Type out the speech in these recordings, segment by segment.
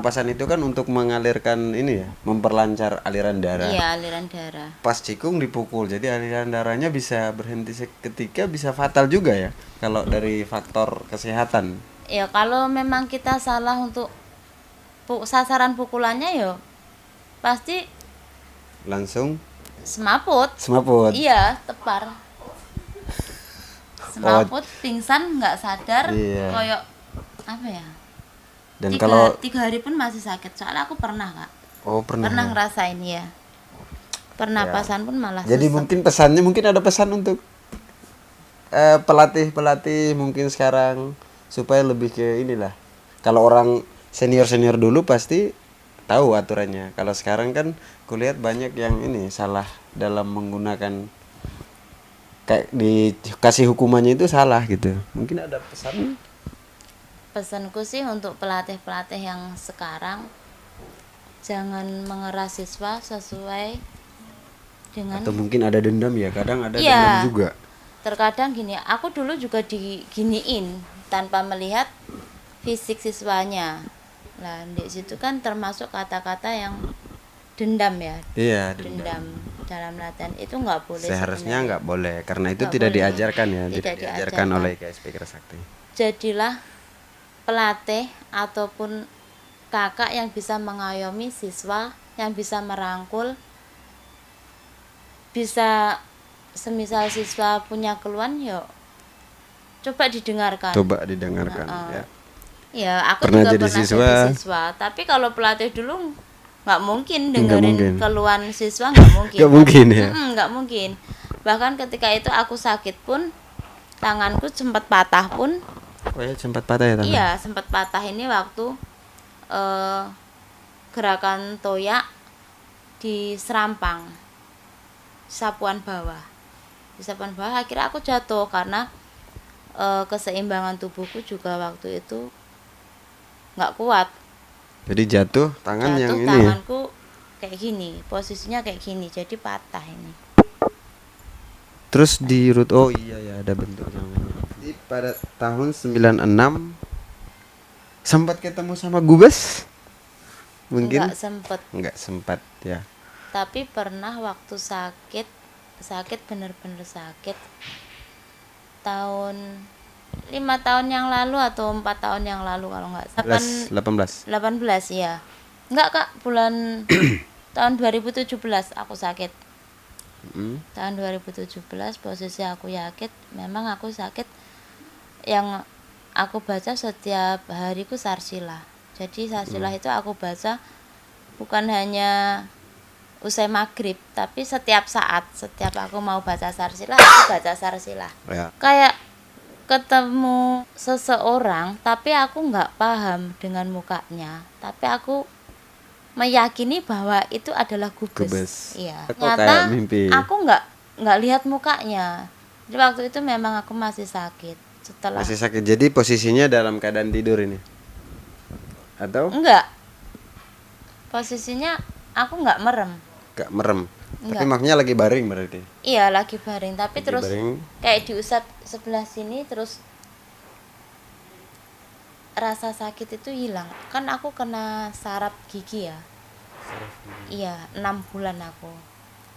pernapasan itu kan untuk mengalirkan ini ya, memperlancar aliran darah. Iya, aliran darah. Pas Cikung dipukul, jadi aliran darahnya bisa berhenti seketika, bisa fatal juga ya kalau dari faktor kesehatan. Ya kalau memang kita salah untuk sasaran pukulannya ya pasti Langsung semaput. semaput. Iya, tepar. Semaput, pingsan, nggak sadar, Iya. koyok apa ya? Dan 3 hari pun masih sakit. Soalnya aku pernah, Kak. pernah. Pernah Ya? ngerasain ya. Pernapasan pun malah Jadi sesek. mungkin pesannya, mungkin ada pesan untuk pelatih mungkin sekarang supaya lebih ke inilah. Kalau orang senior dulu pasti tahu aturannya. Kalau sekarang kan kulihat banyak yang ini salah dalam menggunakan, kayak dikasih hukumannya itu salah gitu. Mungkin ada pesan. Pesanku sih untuk pelatih-pelatih yang sekarang jangan mengeras siswa sesuai dengan Atau mungkin ada dendam ya, kadang ada Iya. dendam juga. Terkadang gini, aku dulu juga diginiin tanpa melihat fisik siswanya. Nah, di situ kan termasuk kata-kata yang dendam ya. Iya, Dendam dalam latihan itu nggak boleh. seharusnya sebenarnya. nggak boleh, karena itu Nggak tidak boleh. diajarkan ya, Tidak tidak diajarkan diajarkan. oleh KSP Kerasakti. Jadilah pelatih ataupun kakak yang bisa mengayomi siswa, yang bisa merangkul, bisa semisal siswa punya keluhan yuk coba didengarkan. Ya. Ya, aku Pernah juga jadi pernah siswa. jadi siswa, tapi kalau pelatih dulu nggak mungkin Nggak dengerin mungkin. keluhan siswa, nggak mungkin. Nggak mungkin ya. Nggak mungkin. Bahkan ketika itu aku sakit pun, tanganku sempat patah pun. Oh ya, sempat patah ya tangan? Iya, sempat patah ini waktu gerakan toya di Serampang, sapuan bawah. Di sapuan bawah akhirnya aku jatuh karena keseimbangan tubuhku juga waktu itu nggak kuat. Jadi jatuh tangan yang ini ya? Tanganku kayak gini, posisinya kayak gini, jadi patah ini. Terus oh iya ya, ada bentuk tangannya. Jadi pada tahun 96 sempat ketemu sama Gubes? Mungkin nggak sempat ya. Tapi pernah waktu sakit bener-bener sakit tahun 5 tahun yang lalu atau 4 tahun yang lalu kalau nggak 18 ya. Enggak, Kak, bulan tahun 2017 aku sakit. Tahun 2017 posisi aku memang aku sakit, yang aku baca setiap hariku Sarsila. Jadi Sarsila itu aku baca bukan hanya usai maghrib, tapi setiap saat, setiap aku mau baca Sarsila, aku baca Sarsila. Ya. Kayak ketemu seseorang tapi aku nggak paham dengan mukanya, tapi aku meyakini bahwa itu adalah Gubes. Iya. Ternyata aku nggak lihat mukanya. Jadi waktu itu memang aku masih sakit. Masih sakit. Jadi posisinya dalam keadaan tidur ini? Atau? Enggak. Posisinya aku nggak merem. Nggak merem. Tapi maknya lagi baring berarti? Iya, lagi baring. Tapi lagi terus baring. Kayak diusap sebelah sini, terus rasa sakit itu hilang. Kan aku kena saraf gigi ya. Iya, 6 bulan aku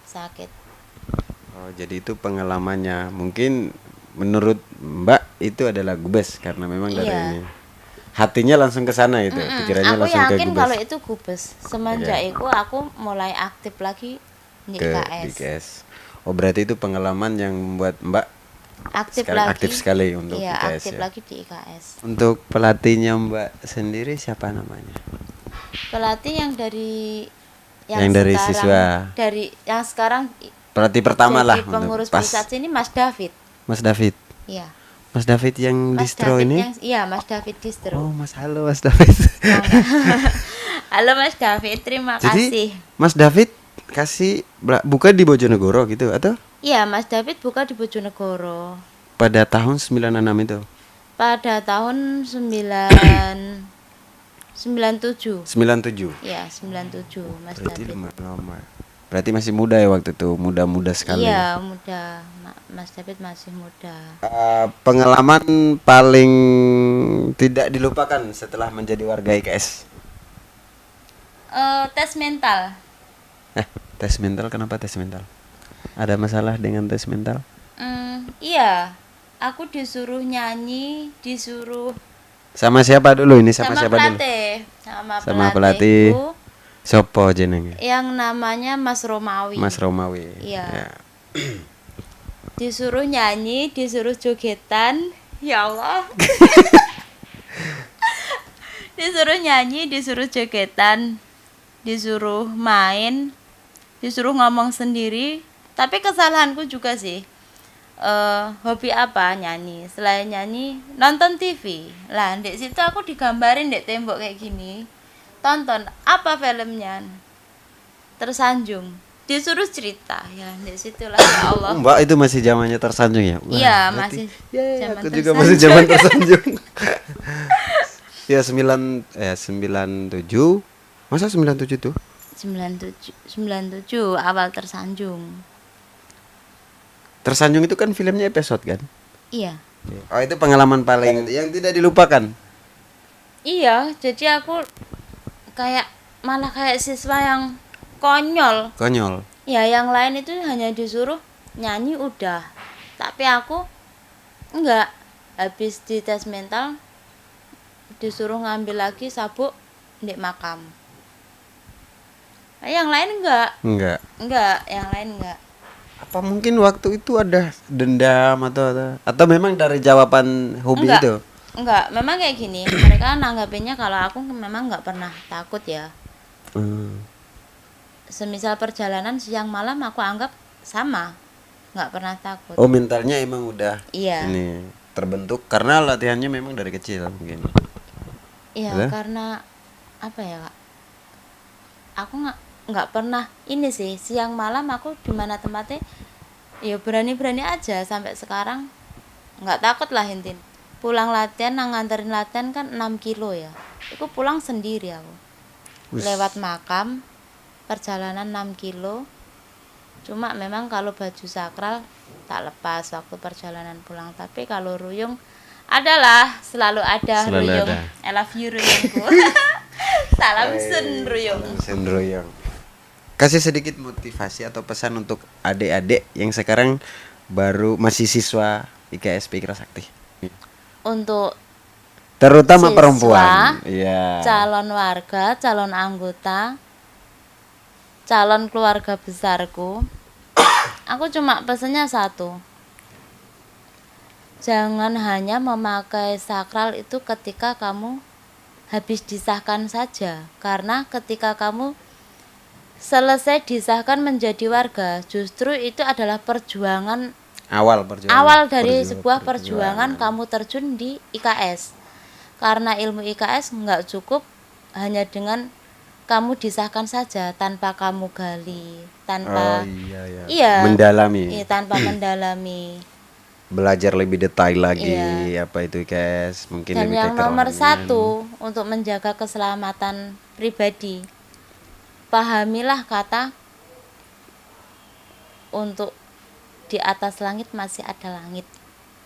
sakit. Oh, jadi itu pengalamannya. Mungkin menurut Mbak itu adalah Gubes karena memang dari ini. Hatinya langsung ke sana itu, pikirannya aku langsung ke Gubes. Aku yakin kalau itu Gubes. Semenjak itu aku mulai aktif lagi di IKS. Oh, berarti itu pengalaman yang membuat Mbak aktif sekali untuk IKS. Aktif lagi di IKS. Untuk pelatihnya Mbak sendiri siapa namanya? Pelatih yang dari siswa. Dari yang sekarang pelatih pertama lah pengurus pusat sini Mas David. Mas David. Iya. Mas David yang distro ini? Iya, Mas David distro. Oh, halo Mas David. Halo Mas David, terima kasih. Mas David buka di Bojonegoro gitu atau? Iya, Mas David buka di Bojonegoro. Pada tahun 96 itu? Pada tahun 97. Iya, 97 Mas David. Berarti masih muda ya waktu itu, muda sekali. Iya, muda. Mas David masih muda. Pengalaman paling tidak dilupakan setelah menjadi warga IKS? Tes mental. Tes mental, kenapa tes mental? Ada masalah dengan tes mental? Iya, aku disuruh nyanyi, disuruh Sama siapa dulu ini? Sama sama siapa dulu? pelatih, Sama pelatih. pelatihku Sopo jenenge? yang namanya Mas Romawi. Mas Romawi. Iya. Ya. Disuruh nyanyi, disuruh jogetan. Ya Allah. Disuruh nyanyi, disuruh jogetan, disuruh main, disuruh ngomong sendiri. Tapi kesalahanku juga sih. Hobi apa? Nyanyi. Selain nyanyi, nonton TV. Lah, di situ aku digambarin di tembok kayak gini. Tonton apa filmnya? Tersanjung. Disuruh cerita ya, di situlah ya Allah. Mbak itu masih zamannya tersanjung ya? Wah, Iya, berarti- masih Ya, zaman aku juga tersanjung. masih zaman tersanjung. Ya 97. Masa 97 tuh? 97 awal tersanjung. Tersanjung itu kan filmnya episode kan? Iya. Oh, itu pengalaman paling yang tidak dilupakan. Iya, jadi aku malah kayak siswa yang konyol. Konyol. Ya, yang lain itu hanya disuruh nyanyi udah. Tapi aku enggak. Habis di tes mental disuruh ngambil lagi sabuk di makam. Nah, yang lain enggak. Enggak. Yang lain enggak. Apa mungkin waktu itu ada dendam atau memang dari jawaban hobi Enggak. itu? Enggak, memang kayak gini. Mereka nanggapinnya kalau aku memang enggak pernah takut ya. Semisal perjalanan siang malam aku anggap sama, nggak pernah takut. Oh, mentalnya emang udah Iya. ini terbentuk karena latihannya memang dari kecil mungkin. Iya, Udah? karena apa ya kak? Aku nggak pernah ini sih siang malam aku di mana tempatnya, ya berani-berani aja sampai sekarang nggak takut lah intin. Pulang latihan, nganterin latihan kan 6 kilo ya. Aku pulang sendiri aku. Wis. Lewat makam, perjalanan 6 kilo. Cuma memang kalau baju sakral tak lepas waktu perjalanan pulang. Tapi kalau ruyung adalah selalu ada Selalu ruyung. ada. I love you ruyungku. Salam sun ruyung. Sendroyong. Kasih sedikit motivasi atau pesan untuk adik-adik yang sekarang baru masih siswa IKS Pikra Sakti. Untuk Terutama siswa, perempuan. Iya. calon warga, calon anggota, calon keluarga besarku, aku cuma pesannya satu. Jangan hanya memakai sakral itu ketika kamu habis disahkan saja. Karena ketika kamu selesai disahkan menjadi warga, justru itu adalah perjuangan awal dari sebuah perjuangan kamu terjun di IKS. Karena ilmu IKS nggak cukup hanya dengan kamu disahkan saja tanpa kamu gali, tanpa mendalami. iya, tanpa mendalami. Belajar lebih detail lagi Iya. apa itu IKS, mungkin Dan lebih yang ke nomor kerohanian. 1 untuk menjaga keselamatan pribadi, pahamilah kata untuk di atas langit masih ada langit.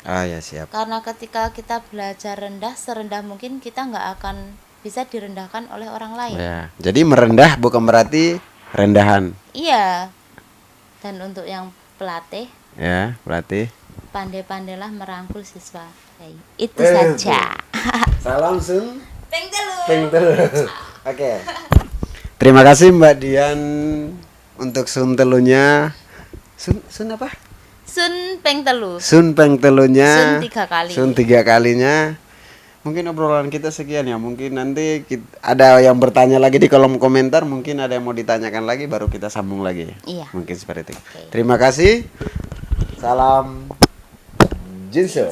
Ah ya, siap. Karena ketika kita belajar rendah, serendah mungkin kita nggak akan bisa direndahkan oleh orang lain. Ya, jadi merendah bukan berarti rendahan. Iya. Dan untuk yang pelatih, Ya, berarti pandai-pandailah merangkul siswa. Itu saja. salam Sun. Peng telu. Oke. Terima kasih Mbak Dian untuk sun telunya. Sun apa? Sun peng telu. Sun peng telunya. Sun 3 kali. Sun 3 kalinya. Mungkin obrolan kita sekian ya. Mungkin nanti ada yang bertanya lagi di kolom komentar. Mungkin ada yang mau ditanyakan lagi, baru kita sambung lagi. Iya. Mungkin seperti itu. Oke. Terima kasih. Salam Jinso.